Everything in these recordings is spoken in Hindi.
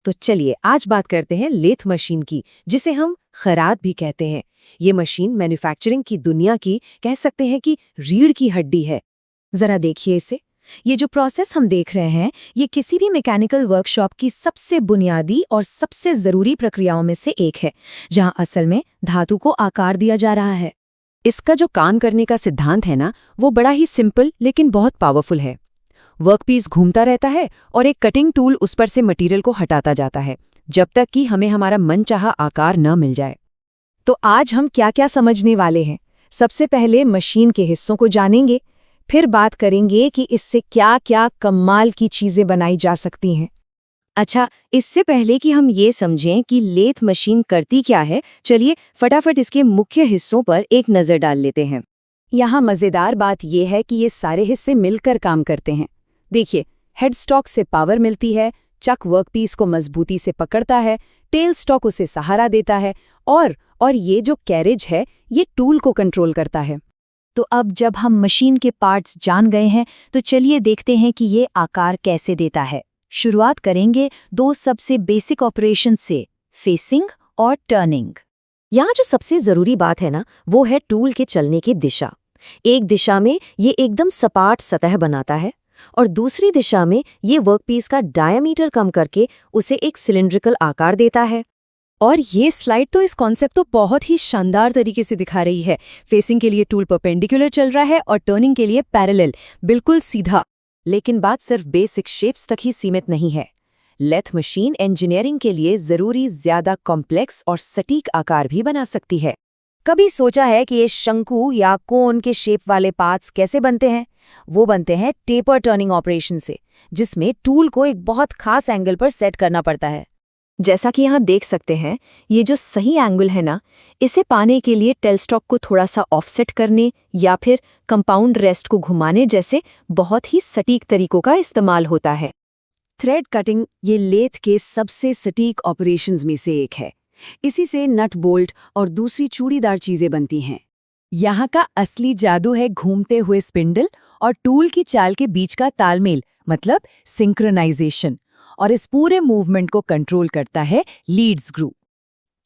तो चलिए आज बात करते हैं लेथ मशीन की, जिसे हम खराद भी कहते हैं। ये मशीन मैन्युफैक्चरिंग की दुनिया की कह सकते हैं कि रीढ़ की हड्डी है। जरा देखिए इसे। ये जो प्रोसेस हम देख रहे हैं, ये किसी भी मैकेनिकल वर्कशॉप की सबसे बुनियादी और सबसे ज़रूरी प्रक्रियाओं में से एक है, जहां असल में धातु को आकार दिया जा रहा है। इसका जो काम करने का सिद्धांत है ना, वो बड़ा ही सिंपल लेकिन बहुत पावरफुल है। वर्कपीस घूमता रहता है और एक कटिंग टूल उस पर से मटेरियल को हटाता जाता है, जब तक कि हमें हमारा मनचाहा आकार न मिल जाए। तो आज हम क्या क्या समझने वाले हैं? सबसे पहले मशीन के हिस्सों को जानेंगे, फिर बात करेंगे कि इससे क्या क्या कमाल की चीज़ें बनाई जा सकती हैं। अच्छा, इससे पहले कि हम ये समझें कि लेथ मशीन करती क्या है, चलिए फटाफट इसके मुख्य हिस्सों पर एक नज़र डाल लेते हैं। यहाँ मज़ेदार बात यह है कि ये सारे हिस्से मिलकर काम करते हैं। देखिए, हेडस्टॉक से पावर मिलती है, चक वर्कपीस को मजबूती से पकड़ता है, टेल स्टॉक उसे सहारा देता है और ये जो कैरेज है, ये टूल को कंट्रोल करता है। तो अब जब हम मशीन के पार्ट्स जान गए हैं, तो चलिए देखते हैं कि ये आकार कैसे देता है। शुरुआत करेंगे दो सबसे बेसिक ऑपरेशन से, फेसिंग और टर्निंग। यहाँ जो सबसे ज़रूरी बात है ना, वो है टूल के चलने की दिशा। एक दिशा में ये एकदम सपाट सतह बनाता है और दूसरी दिशा में ये वर्कपीस का डायमीटर कम करके उसे एक सिलिंड्रिकल आकार देता है। और ये स्लाइड तो इस कॉन्सेप्ट को बहुत ही शानदार तरीके से दिखा रही है। फेसिंग के लिए टूल परपेंडिकुलर चल रहा है और टर्निंग के लिए पैरेलल, बिल्कुल सीधा। लेकिन बात सिर्फ बेसिक शेप्स तक ही सीमित नहीं है। लेथ मशीन इंजीनियरिंग के लिए ज़रूरी ज़्यादा कॉम्प्लेक्स और सटीक आकार भी बना सकती है। कभी सोचा है कि ये शंकु या कोन के शेप वाले पार्ट्स कैसे बनते हैं? वो बनते हैं टेपर टर्निंग ऑपरेशन से, जिसमें टूल को एक बहुत खास एंगल पर सेट करना पड़ता है। जैसा कि यहाँ देख सकते हैं, ये जो सही एंगल है ना, इसे पाने के लिए टेलस्टॉक को थोड़ा सा ऑफसेट करने या फिर कंपाउंड रेस्ट को घुमाने जैसे बहुत ही सटीक तरीकों का इस्तेमाल होता है। थ्रेड कटिंग ये लेथ के सबसे सटीक ऑपरेशंस में से एक है। इसी से नट बोल्ट और दूसरी चूड़ीदार चीजें बनती हैं। यहाँ का असली जादू है घूमते हुए स्पिंडल और टूल की चाल के बीच का तालमेल, मतलब सिंक्रोनाइजेशन। और इस पूरे मूवमेंट को कंट्रोल करता है लीड स्क्रू।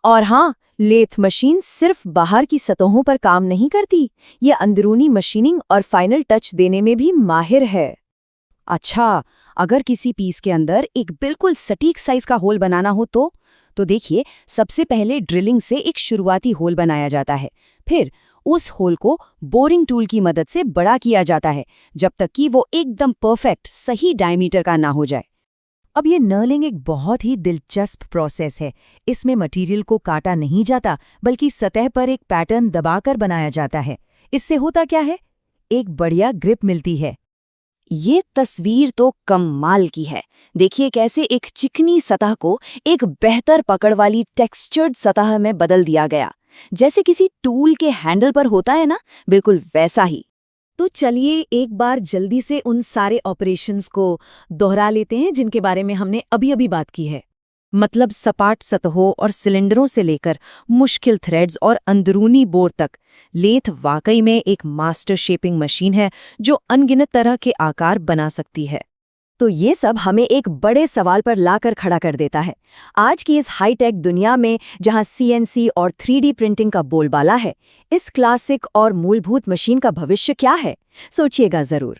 और हाँ, लेथ मशीन सिर्फ बाहर की सतहों पर काम नहीं करती, ये अंदरूनी मशीनिंग और फाइनल टच देने में भी माहिर है। अच्छा, अगर किसी पीस के अंदर एक बिल्कुल सटीक साइज का होल बनाना हो तो देखिए, सबसे पहले ड्रिलिंग से एक शुरुआती होल बनाया जाता है। फिर उस होल को बोरिंग टूल की मदद से बड़ा किया जाता है, जब तक कि वो एकदम परफेक्ट सही डायमीटर का ना हो जाए। अब ये नर्लिंग एक बहुत ही दिलचस्प प्रोसेस है। इसमें मटेरियल को काटा नहीं जाता, बल्कि सतह पर एक पैटर्न दबाकर बनाया जाता है। इससे होता क्या है? एक बढ़िया ग्रिप मिलती है। ये तस्वीर तो कमाल की है। देखिए कैसे एक चिकनी सतह को एक बेहतर पकड़ वाली टेक्सचर्ड सतह में बदल दिया गया, जैसे किसी टूल के हैंडल पर होता है ना, बिल्कुल वैसा ही। तो चलिए एक बार जल्दी से उन सारे ऑपरेशंस को दोहरा लेते हैं जिनके बारे में हमने अभी बात की है। मतलब सपाट सतहों और सिलेंडरों से लेकर मुश्किल थ्रेड्स और अंदरूनी बोर तक, लेथ वाकई में एक मास्टर शेपिंग मशीन है जो अनगिनत तरह के आकार बना सकती है। तो ये सब हमें एक बड़े सवाल पर लाकर खड़ा कर देता है। आज की इस हाईटेक दुनिया में, जहां CNC और 3D प्रिंटिंग का बोलबाला है, इस क्लासिक और मूलभूत मशीन का भविष्य क्या है? सोचिएगा जरूर।